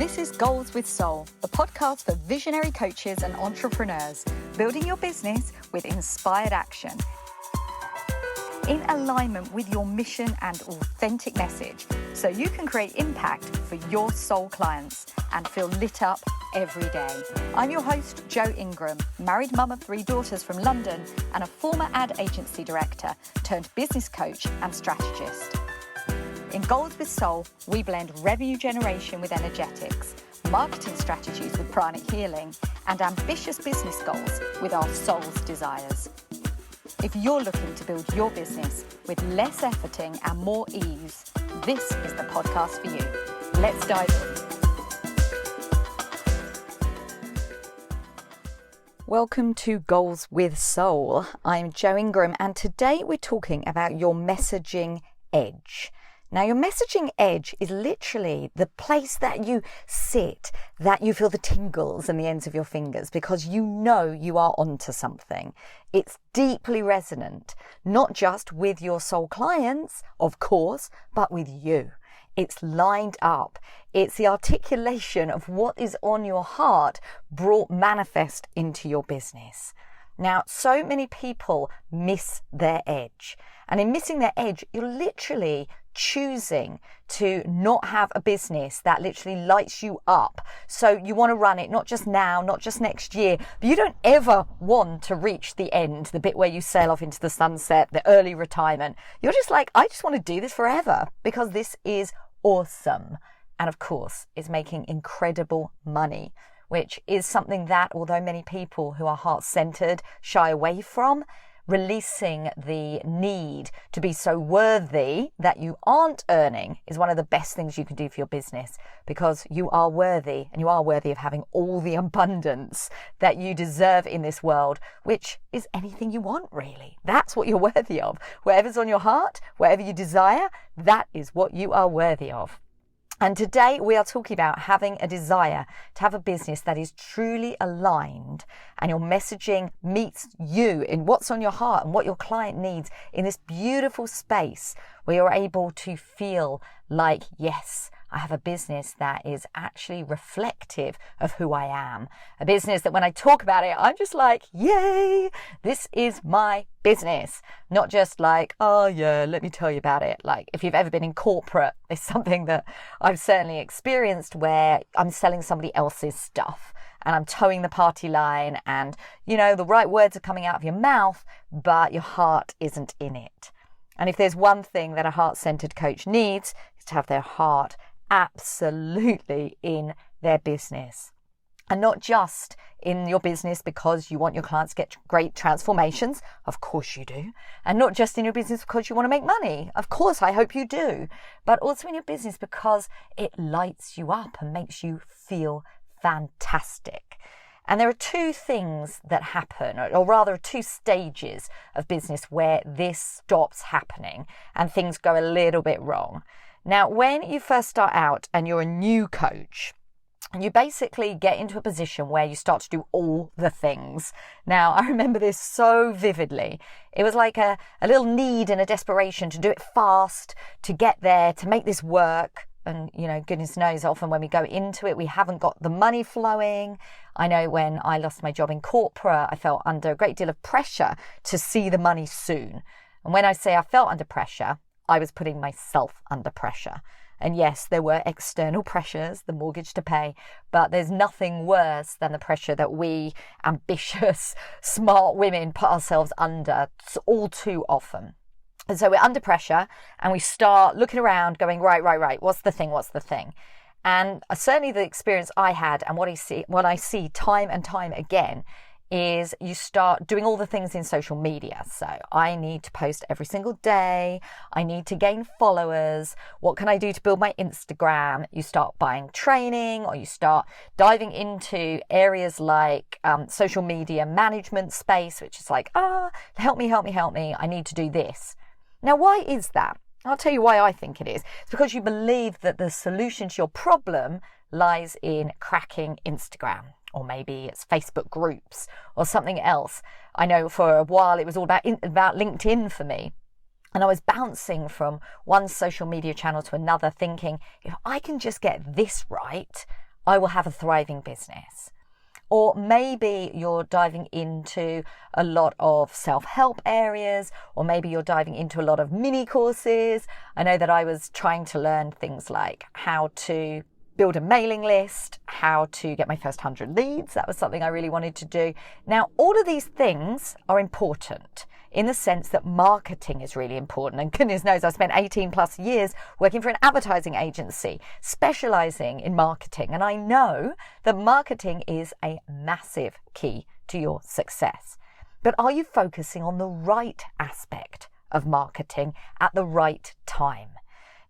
This is Goals with Soul, the podcast for visionary coaches and entrepreneurs, building your business with inspired action. In alignment with your mission and authentic message, so you can create impact for your soul clients and feel lit up every day. I'm your host, Jo Ingram, married mum of 3 daughters from London and a former ad agency director turned business coach and strategist. In Goals with Soul, we blend revenue generation with energetics, marketing strategies with pranic healing, and ambitious business goals with our soul's desires. If you're looking to build your business with less efforting and more ease, this is the podcast for you. Let's dive in. Welcome to Goals with Soul. I'm Jo Ingram, and today we're talking about your messaging edge. Now, your messaging edge is literally the place that you sit, that you feel the tingles in the ends of your fingers because you know you are onto something. It's deeply resonant, not just with your soul clients, of course, but with you. It's lined up. It's the articulation of what is on your heart brought manifest into your business. Now, so many people miss their edge. And in missing their edge, you're literally choosing to not have a business that literally lights you up. So you want to run it not just now, not just next year, but you don't ever want to reach the end, the bit where you sail off into the sunset, the early retirement. You're just like, I just want to do this forever because this is awesome. And of course, it's making incredible money, which is something that, although many people who are heart-centered shy away from, releasing the need to be so worthy that you aren't earning is one of the best things you can do for your business, because you are worthy, and you are worthy of having all the abundance that you deserve in this world, which is anything you want, really. That's what you're worthy of. Whatever's on your heart, whatever you desire, that is what you are worthy of. And today we are talking about having a desire to have a business that is truly aligned, and your messaging meets you in what's on your heart and what your client needs in this beautiful space where you're able to feel like, yes, I have a business that is actually reflective of who I am. A business that when I talk about it, I'm just like, yay, this is my business. Not just like, oh yeah, let me tell you about it. Like if you've ever been in corporate, it's something that I've certainly experienced where I'm selling somebody else's stuff and I'm towing the party line and, you know, the right words are coming out of your mouth, but your heart isn't in it. And if there's one thing that a heart-centered coach needs, is to have their heart absolutely in their business. And not just in your business because you want your clients to get great transformations. Of course you do. And not just in your business because you want to make money. Of course, I hope you do. But also in your business because it lights you up and makes you feel fantastic. And there are 2 things that happen, or rather 2 stages of business where this stops happening and things go a little bit wrong. Now, when you first start out and you're a new coach, you basically get into a position where you start to do all the things. Now, I remember this so vividly. It was like a little need and a desperation to do it fast, to get there, to make this work. And, you know, goodness knows, often when we go into it, we haven't got the money flowing. I know when I lost my job in corporate, I felt under a great deal of pressure to see the money soon. And when I say I felt under pressure, I was putting myself under pressure. And yes, there were external pressures, the mortgage to pay, but there's nothing worse than the pressure that we ambitious, smart women put ourselves under all too often. And so we're under pressure and we start looking around going, right, what's the thing? And certainly the experience I had and what I see time and time again is you start doing all the things in social media. So I need to post every single day. I need to gain followers. What can I do to build my Instagram? You start buying training, or you start diving into areas like social media management space, which is like, help me. I need to do this. Now, why is that? I'll tell you why I think it is. It's because you believe that the solution to your problem lies in cracking Instagram. Or maybe it's Facebook groups or something else. I know for a while it was all about LinkedIn for me. And I was bouncing from one social media channel to another thinking, if I can just get this right, I will have a thriving business. Or maybe you're diving into a lot of self-help areas, or maybe you're diving into a lot of mini courses. I know that I was trying to learn things like how to build a mailing list, how to get my first 100 leads. That was something I really wanted to do. Now, all of these things are important in the sense that marketing is really important. And goodness knows, I spent 18 plus years working for an advertising agency, specializing in marketing. And I know that marketing is a massive key to your success. But are you focusing on the right aspect of marketing at the right time?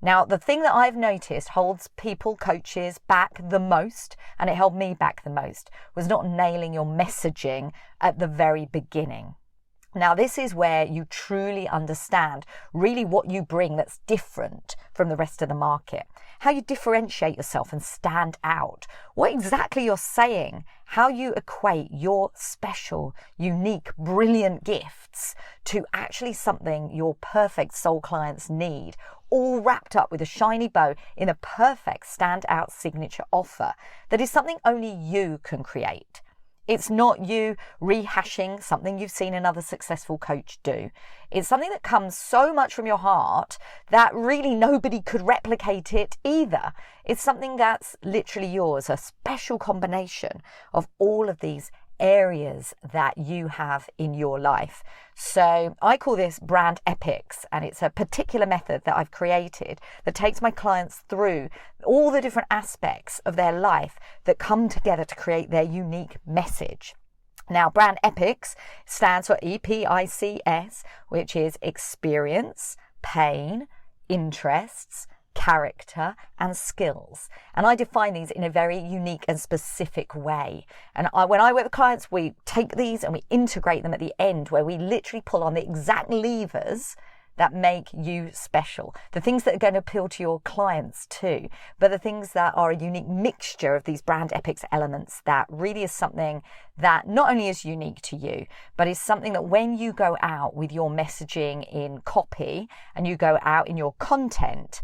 Now, the thing that I've noticed holds people, coaches back the most, and it held me back the most, was not nailing your messaging at the very beginning. Now, this is where you truly understand really what you bring that's different from the rest of the market, how you differentiate yourself and stand out, what exactly you're saying, how you equate your special, unique, brilliant gifts to actually something your perfect soul clients need, all wrapped up with a shiny bow in a perfect standout signature offer that is something only you can create. It's not you rehashing something you've seen another successful coach do. It's something that comes so much from your heart that really nobody could replicate it either. It's something that's literally yours, a special combination of all of these areas that you have in your life. So I call this brand epics, and it's a particular method that I've created that takes my clients through all the different aspects of their life that come together to create their unique message. Now, brand epics stands for EPICS, which is experience, pain, interests, character and skills. And I define these in a very unique and specific way. And when I work with clients, we take these and we integrate them at the end, where we literally pull on the exact levers that make you special, the things that are going to appeal to your clients too, but the things that are a unique mixture of these brand epics elements that really is something that not only is unique to you, but is something that when you go out with your messaging in copy and you go out in your content,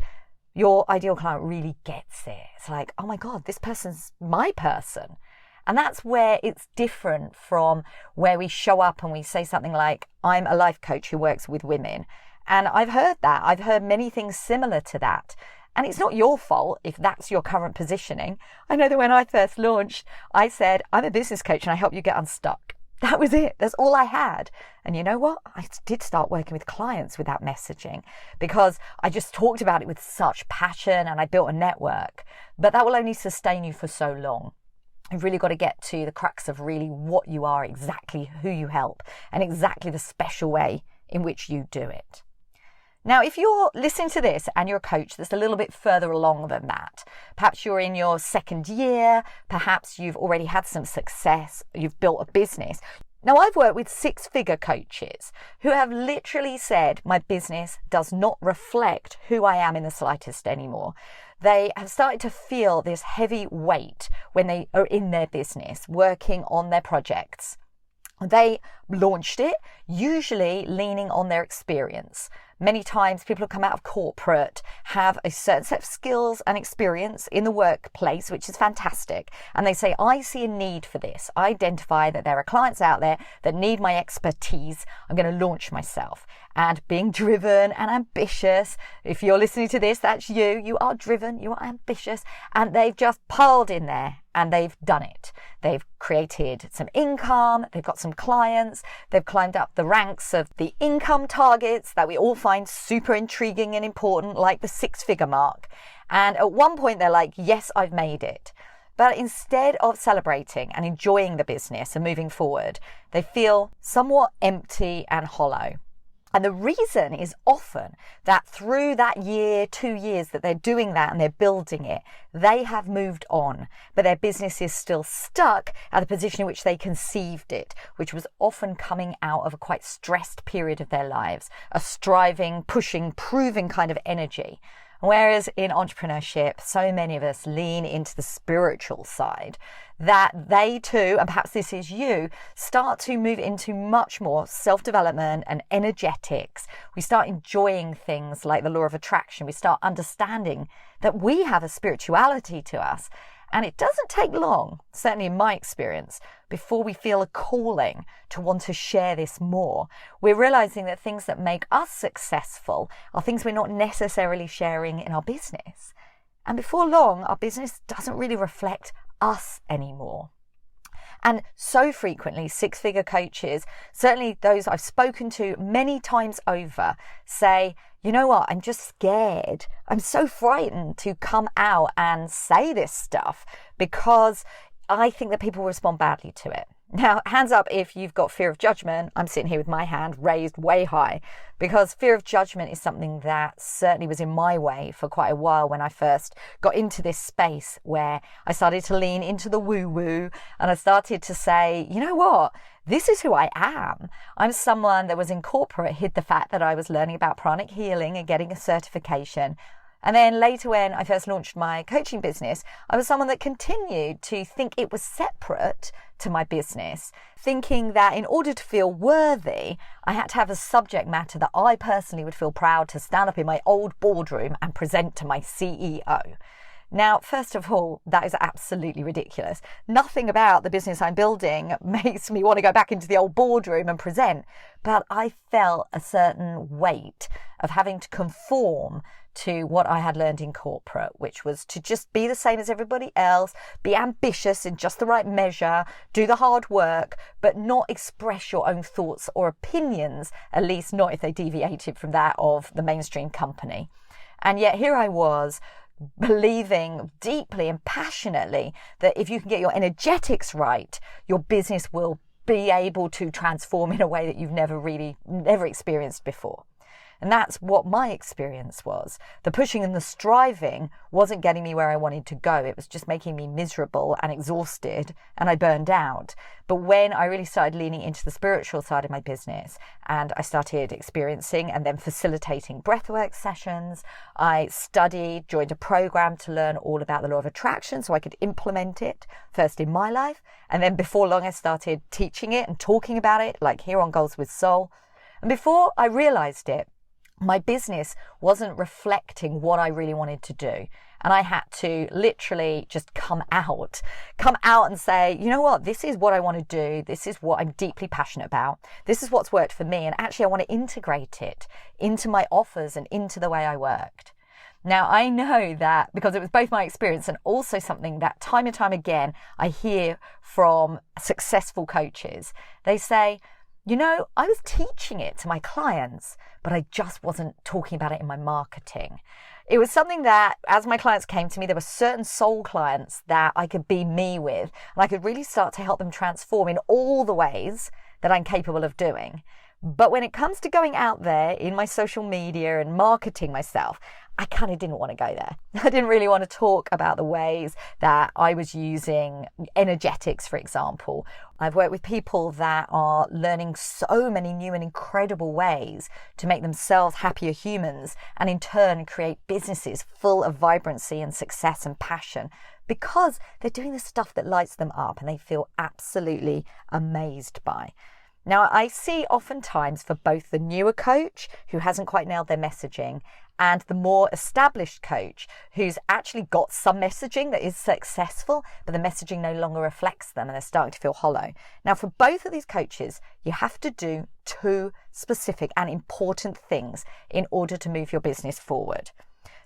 your ideal client really gets it. It's like, oh my God, this person's my person. And that's where it's different from where we show up and we say something like, I'm a life coach who works with women. And I've heard that. I've heard many things similar to that. And it's not your fault if that's your current positioning. I know that when I first launched, I said, I'm a business coach and I help you get unstuck. That was it. That's all I had. And you know what? I did start working with clients with that messaging because I just talked about it with such passion and I built a network. But that will only sustain you for so long. You've really got to get to the crux of really what you are, exactly who you help, and exactly the special way in which you do it. Now, if you're listening to this and you're a coach that's a little bit further along than that, perhaps you're in your second year, perhaps you've already had some success, you've built a business. Now, I've worked with six-figure coaches who have literally said, my business does not reflect who I am in the slightest anymore. They have started to feel this heavy weight when they are in their business, working on their projects. They launched it, usually leaning on their experience. Many times people who come out of corporate have a certain set of skills and experience in the workplace, which is fantastic. And they say, I see a need for this. I identify that there are clients out there that need my expertise. I'm going to launch myself. And being driven and ambitious, if you're listening to this, that's you. You are driven, you are ambitious. And they've just piled in there and they've done it. They've created some income. They've got some clients. They've climbed up the ranks of the income targets that we all find super intriguing and important, like the 6-figure mark. And at one point they're like, yes, I've made it. But instead of celebrating and enjoying the business and moving forward, they feel somewhat empty and hollow. And the reason is often that through that year, 2 years that they're doing that and they're building it, they have moved on, but their business is still stuck at the position in which they conceived it, which was often coming out of a quite stressed period of their lives, a striving, pushing, proving kind of energy. Whereas in entrepreneurship, so many of us lean into the spiritual side, that they too, and perhaps this is you, start to move into much more self-development and energetics. We start enjoying things like the law of attraction. We start understanding that we have a spirituality to us. And it doesn't take long, certainly in my experience, before we feel a calling to want to share this more. We're realizing that things that make us successful are things we're not necessarily sharing in our business. And before long, our business doesn't really reflect us anymore. And so frequently, six-figure coaches, certainly those I've spoken to many times over, say, you know what, I'm just scared. I'm so frightened to come out and say this stuff because I think that people will respond badly to it. Now, hands up if you've got fear of judgment. I'm sitting here with my hand raised way high because fear of judgment is something that certainly was in my way for quite a while when I first got into this space where I started to lean into the woo-woo and I started to say, you know what? This is who I am. I'm someone that was in corporate, hid the fact that I was learning about pranic healing and getting a certification. And then later when I first launched my coaching business, I was someone that continued to think it was separate to my business, thinking that in order to feel worthy, I had to have a subject matter that I personally would feel proud to stand up in my old boardroom and present to my CEO. Now, first of all, that is absolutely ridiculous. Nothing about the business I'm building makes me want to go back into the old boardroom and present, but I felt a certain weight of having to conform to what I had learned in corporate, which was to just be the same as everybody else, be ambitious in just the right measure, do the hard work, but not express your own thoughts or opinions, at least not if they deviated from that of the mainstream company. And yet here I was, believing deeply and passionately that if you can get your energetics right, your business will be able to transform in a way that you've never experienced before. And that's what my experience was. The pushing and the striving wasn't getting me where I wanted to go. It was just making me miserable and exhausted, and I burned out. But when I really started leaning into the spiritual side of my business and I started experiencing and then facilitating breathwork sessions, I studied, joined a program to learn all about the law of attraction so I could implement it first in my life. And then before long, I started teaching it and talking about it, like here on Goals with Soul. And before I realized it, my business wasn't reflecting what I really wanted to do. And I had to literally just come out and say, you know what, this is what I want to do. This is what I'm deeply passionate about. This is what's worked for me. And actually, I want to integrate it into my offers and into the way I worked. Now, I know that because it was both my experience and also something that time and time again, I hear from successful coaches. They say, you know, I was teaching it to my clients, but I just wasn't talking about it in my marketing. It was something that as my clients came to me, there were certain soul clients that I could be me with, and I could really start to help them transform in all the ways that I'm capable of doing. But when it comes to going out there in my social media and marketing myself, I kind of didn't want to go there. I didn't really want to talk about the ways that I was using energetics, for example. I've worked with people that are learning so many new and incredible ways to make themselves happier humans and in turn create businesses full of vibrancy and success and passion because they're doing the stuff that lights them up and they feel absolutely amazed by. Now, I see oftentimes for both the newer coach who hasn't quite nailed their messaging and the more established coach who's actually got some messaging that is successful, but the messaging no longer reflects them and they're starting to feel hollow. Now, for both of these coaches, you have to do two specific and important things in order to move your business forward.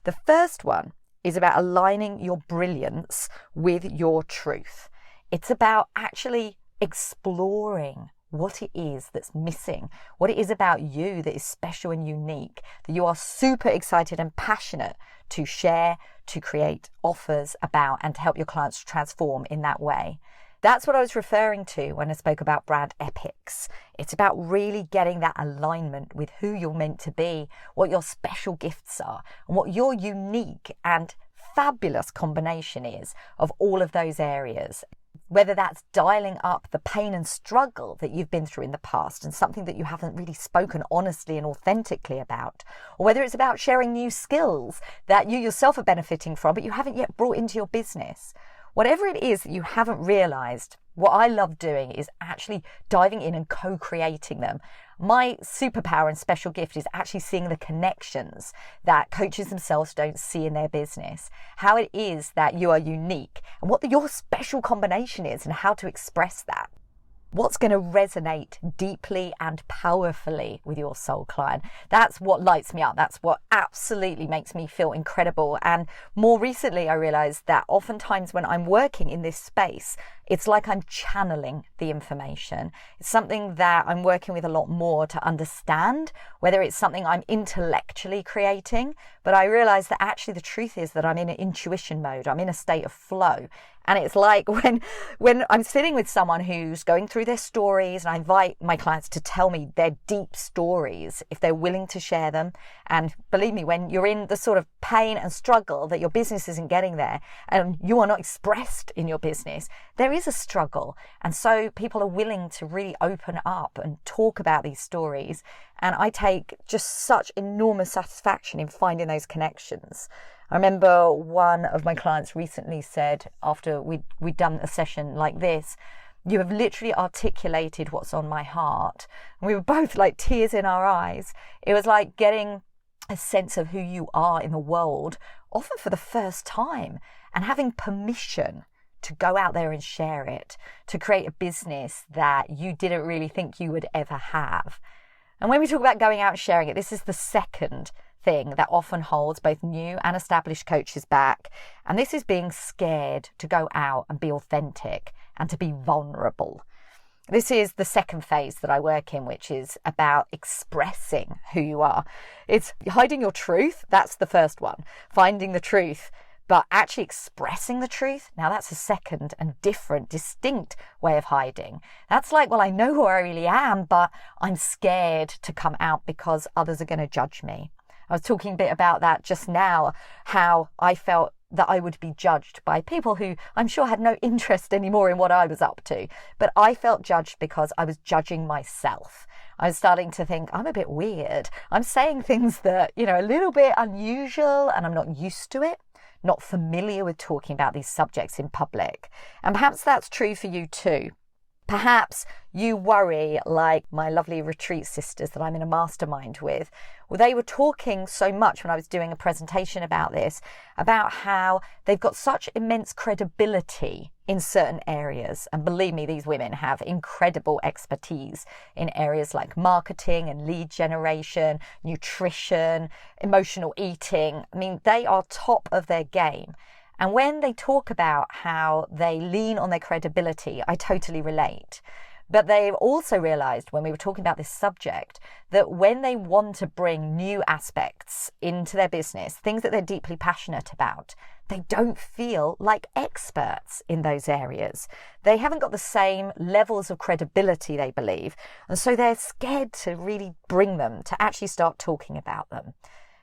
The first one is about aligning your brilliance with your truth. It's about actually exploring what it is that's missing, what it is about you that is special and unique, that you are super excited and passionate to share, to create offers about, and to help your clients transform in that way. That's what I was referring to when I spoke about brand epics. It's about really getting that alignment with who you're meant to be, what your special gifts are, and what your unique and fabulous combination is of all of those areas. Whether that's dialing up the pain and struggle that you've been through in the past and something that you haven't really spoken honestly and authentically about, or whether it's about sharing new skills that you yourself are benefiting from, but you haven't yet brought into your business. Whatever it is that you haven't realized, what I love doing is actually diving in and co-creating them. My superpower and special gift is actually seeing the connections that coaches themselves don't see in their business, how it is that you are unique and what your special combination is and how to express that. What's going to resonate deeply and powerfully with your soul client. That's what lights me up. That's what absolutely makes me feel incredible. And more recently, I realized that oftentimes when I'm working in this space, it's like I'm channeling the information. It's something that I'm working with a lot more to understand, whether it's something I'm intellectually creating, but I realize that actually the truth is that I'm in an intuition mode. I'm in a state of flow. And it's like when I'm sitting with someone who's going through their stories, and I invite my clients to tell me their deep stories if they're willing to share them. And believe me, when you're in the sort of pain and struggle that your business isn't getting there and you are not expressed in your business, there is a struggle. And so people are willing to really open up and talk about these stories. And I take just such enormous satisfaction in finding those connections. I remember one of my clients recently said, after we'd done a session like this, "You have literally articulated what's on my heart." And we were both like tears in our eyes. It was like getting a sense of who you are in the world, often for the first time, and having permission to go out there and share it, to create a business that you didn't really think you would ever have. And when we talk about going out and sharing it, this is the second thing that often holds both new and established coaches back. And this is being scared to go out and be authentic and to be vulnerable. This is the second phase that I work in, which is about expressing who you are. It's hiding your truth. That's the first one, finding the truth. But actually expressing the truth, now that's a second and different, distinct way of hiding. That's like, well, I know who I really am, but I'm scared to come out because others are going to judge me. I was talking a bit about that just now, how I felt that I would be judged by people who I'm sure had no interest anymore in what I was up to. But I felt judged because I was judging myself. I was starting to think, I'm a bit weird. I'm saying things that, a little bit unusual, and I'm not used to it, not familiar with talking about these subjects in public. And perhaps that's true for you too. Perhaps you worry like my lovely retreat sisters that I'm in a mastermind with. Well, they were talking so much when I was doing a presentation about this, about how they've got such immense credibility in certain areas. And believe me, these women have incredible expertise in areas like marketing and lead generation, nutrition, emotional eating. I mean, they are top of their game. And when they talk about how they lean on their credibility, I totally relate. But they've also realized when we were talking about this subject that when they want to bring new aspects into their business, things that they're deeply passionate about, they don't feel like experts in those areas. They haven't got the same levels of credibility, they believe. And so they're scared to really bring them, to actually start talking about them.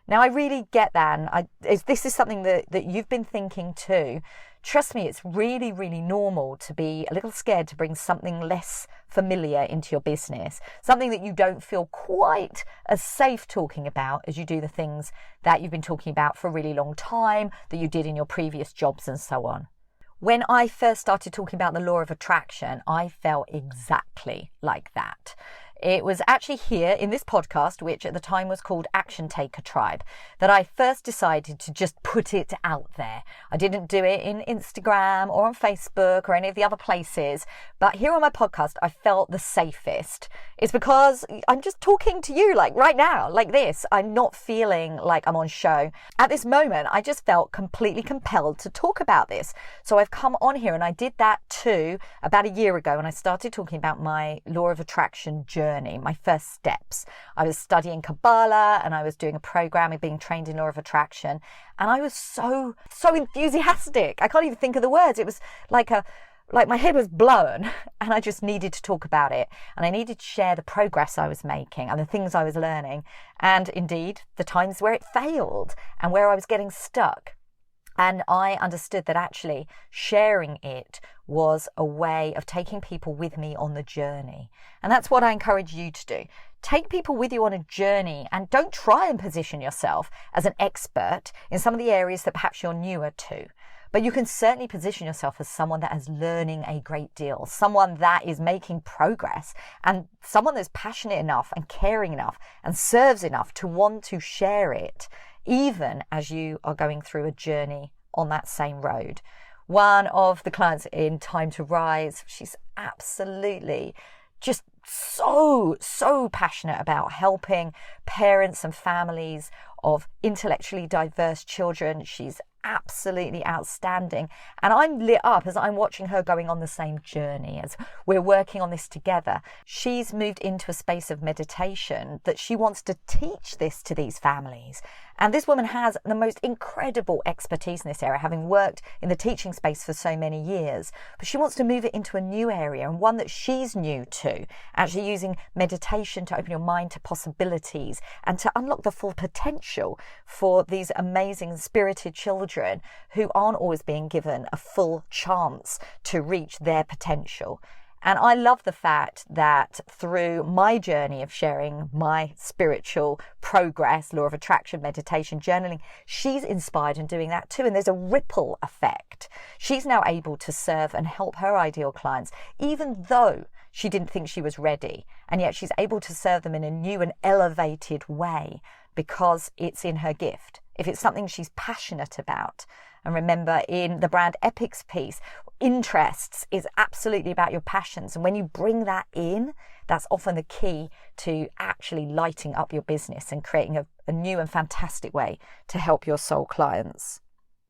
Now, I really get that, and this is something that you've been thinking too. Trust me, it's really, really normal to be a little scared to bring something less familiar into your business, something that you don't feel quite as safe talking about as you do the things that you've been talking about for a really long time, that you did in your previous jobs and so on. When I first started talking about the law of attraction, I felt exactly like that. It was actually here in this podcast, which at the time was called Action Taker Tribe, that I first decided to just put it out there. I didn't do it in Instagram or on Facebook or any of the other places, but here on my podcast, I felt the safest. It's because I'm just talking to you like right now, like this. I'm not feeling like I'm on show. At this moment, I just felt completely compelled to talk about this. So I've come on here, and I did that too about a year ago when I started talking about my law of attraction journey. My first steps. I was studying Kabbalah and I was doing a program of being trained in law of attraction, and I was so enthusiastic. I can't even think of the words. It was like my head was blown, and I just needed to talk about it, and I needed to share the progress I was making and the things I was learning, and indeed the times where it failed and where I was getting stuck. And I understood that actually sharing it was a way of taking people with me on the journey. And that's what I encourage you to do. Take people with you on a journey, and don't try and position yourself as an expert in some of the areas that perhaps you're newer to. but you can certainly position yourself as someone that is learning a great deal, someone that is making progress, and someone that's passionate enough and caring enough and serves enough to want to share it, even as you are going through a journey on that same road. One of the clients in Time to Rise, she's absolutely just so passionate about helping parents and families of intellectually diverse children. She's absolutely outstanding, and I'm lit up as I'm watching her going on the same journey as we're working on this together. She's moved into a space of meditation that she wants to teach this to these families, and this woman has the most incredible expertise in this area, having worked in the teaching space for so many years, but she wants to move it into a new area, and one that she's new to, actually using meditation to open your mind to possibilities and to unlock the full potential for these amazing spirited children who aren't always being given a full chance to reach their potential. And I love the fact that through my journey of sharing my spiritual progress, law of attraction, meditation, journaling, she's inspired in doing that too. And there's a ripple effect. She's now able to serve and help her ideal clients, even though she didn't think she was ready. And yet she's able to serve them in a new and elevated way because it's in her gift. If it's something she's passionate about. And remember, in the brand Epics piece, interests is absolutely about your passions. And when you bring that in, that's often the key to actually lighting up your business and creating a new and fantastic way to help your soul clients.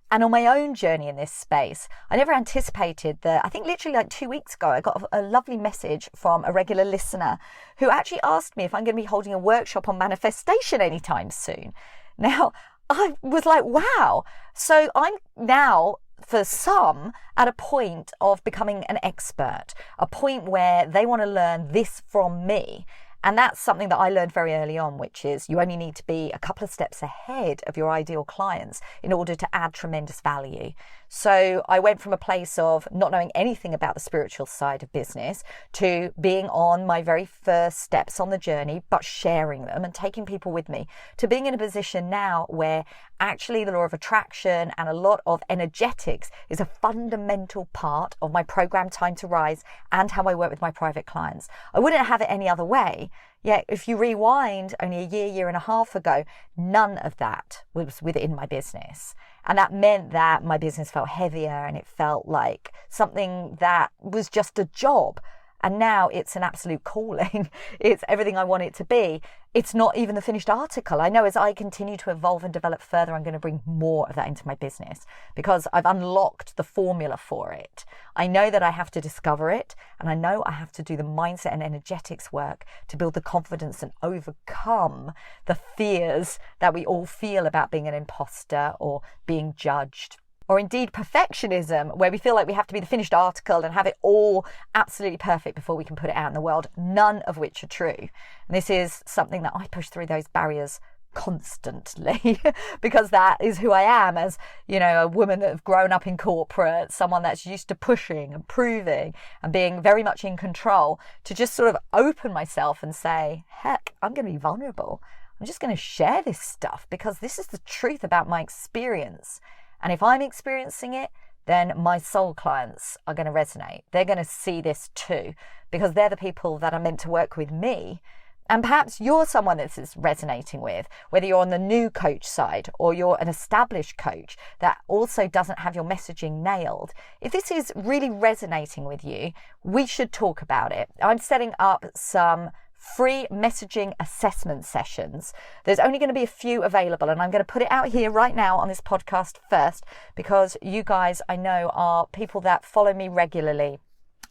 And on my own journey in this space, I never anticipated that. I think literally like 2 weeks ago, I got a lovely message from a regular listener who actually asked me if I'm going to be holding a workshop on manifestation anytime soon. Now, I was like, wow. So I'm now, for some, at a point of becoming an expert, a point where they want to learn this from me. And that's something that I learned very early on, which is you only need to be a couple of steps ahead of your ideal clients in order to add tremendous value. So I went from a place of not knowing anything about the spiritual side of business to being on my very first steps on the journey, but sharing them and taking people with me, to being in a position now where actually the law of attraction and a lot of energetics is a fundamental part of my program Time to Rise and how I work with my private clients. I wouldn't have it any other way. Yet if you rewind only a year and a half ago, none of that was within my business. And that meant that my business felt heavier and it felt like something that was just a job. And now it's an absolute calling. It's everything I want it to be. It's not even the finished article. I know as I continue to evolve and develop further, I'm going to bring more of that into my business because I've unlocked the formula for it. I know that I have to discover it, and I know I have to do the mindset and energetics work to build the confidence and overcome the fears that we all feel about being an imposter or being judged. Or indeed perfectionism, where we feel like we have to be the finished article and have it all absolutely perfect before we can put it out in the world, none of which are true. And this is something that I push through those barriers constantly because that is who I am as, a woman that have grown up in corporate, someone that's used to pushing and proving and being very much in control, to just sort of open myself and say, heck, I'm going to be vulnerable. I'm just going to share this stuff because this is the truth about my experience. And if I'm experiencing it, then my soul clients are going to resonate. They're going to see this too, because they're the people that are meant to work with me. And perhaps you're someone that is resonating with, whether you're on the new coach side or you're an established coach that also doesn't have your messaging nailed. If this is really resonating with you, we should talk about it. I'm setting up some free messaging assessment sessions. There's only going to be a few available, and I'm going to put it out here right now on this podcast first because you guys, I know, are people that follow me regularly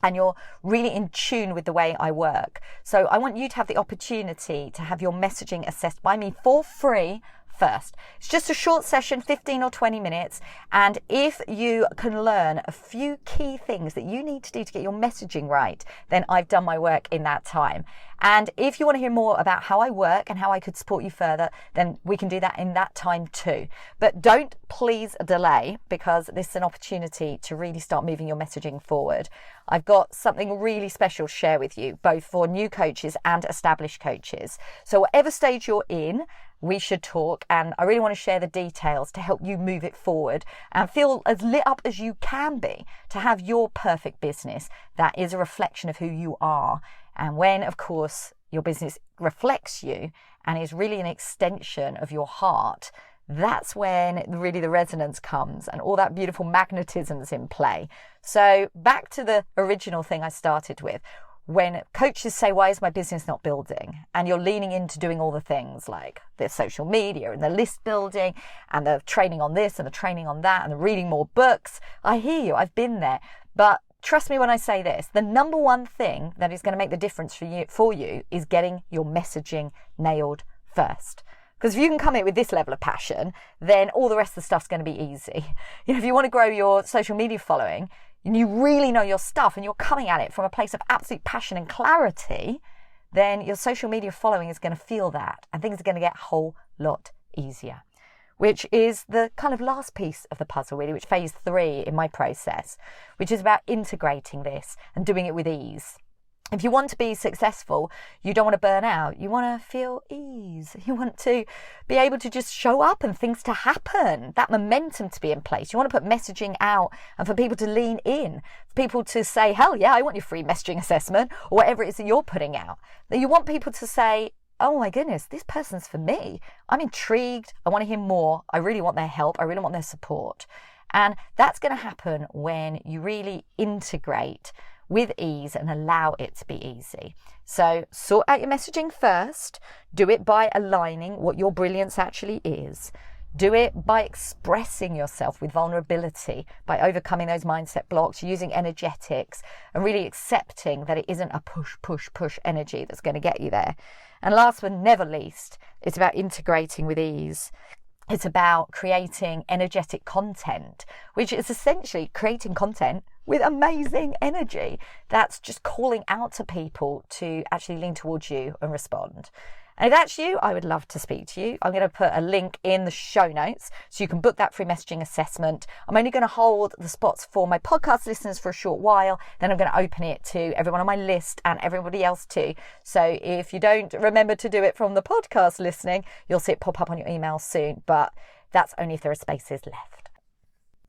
and you're really in tune with the way I work. So I want you to have the opportunity to have your messaging assessed by me for free first. It's just a short session, 15 or 20 minutes. And if you can learn a few key things that you need to do to get your messaging right, then I've done my work in that time. And if you want to hear more about how I work and how I could support you further, then we can do that in that time too. But don't please delay, because this is an opportunity to really start moving your messaging forward. I've got something really special to share with you, both for new coaches and established coaches. So whatever stage you're in, we should talk, and I really want to share the details to help you move it forward and feel as lit up as you can be to have your perfect business that is a reflection of who you are. And when, of course, your business reflects you and is really an extension of your heart, that's when really the resonance comes and all that beautiful magnetism is in play. So back to the original thing I started with. When coaches say, why is my business not building? And you're leaning into doing all the things like the social media and the list building and the training on this and the training on that and the reading more books. I hear you. I've been there. But trust me when I say this, the number one thing that is going to make the difference for you is getting your messaging nailed first. Because if you can come in with this level of passion, then all the rest of the stuff's going to be easy. If you want to grow your social media following, and you really know your stuff and you're coming at it from a place of absolute passion and clarity, then your social media following is going to feel that and things are going to get a whole lot easier, which is the kind of last piece of the puzzle really, which phase 3 in my process, which is about integrating this and doing it with ease. If you want to be successful, you don't want to burn out. You want to feel ease. You want to be able to just show up and things to happen, that momentum to be in place. You want to put messaging out and for people to lean in, for people to say, hell yeah, I want your free messaging assessment or whatever it is that you're putting out. That you want people to say, oh my goodness, this person's for me. I'm intrigued. I want to hear more. I really want their help. I really want their support. And that's going to happen when you really integrate with ease and allow it to be easy. So sort out your messaging first. Do it by aligning what your brilliance actually is. Do it by expressing yourself with vulnerability, by overcoming those mindset blocks, using energetics and really accepting that it isn't a push, push, push energy that's going to get you there. And last but never least, it's about integrating with ease. It's about creating energetic content, which is essentially creating content with amazing energy that's just calling out to people to actually lean towards you and respond. And if that's you, I would love to speak to you. I'm going to put a link in the show notes so you can book that free messaging assessment. I'm only going to hold the spots for my podcast listeners for a short while. Then I'm going to open it to everyone on my list and everybody else too. So if you don't remember to do it from the podcast listening, you'll see it pop up on your email soon. But that's only if there are spaces left.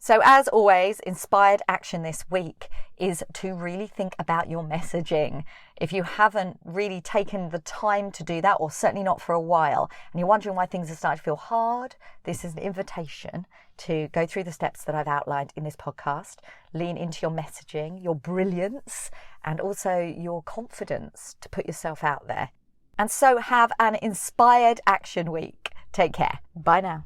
So as always, inspired action this week is to really think about your messaging. If you haven't really taken the time to do that, or certainly not for a while, and you're wondering why things are starting to feel hard, this is an invitation to go through the steps that I've outlined in this podcast, lean into your messaging, your brilliance, and also your confidence to put yourself out there. And so have an inspired action week. Take care. Bye now.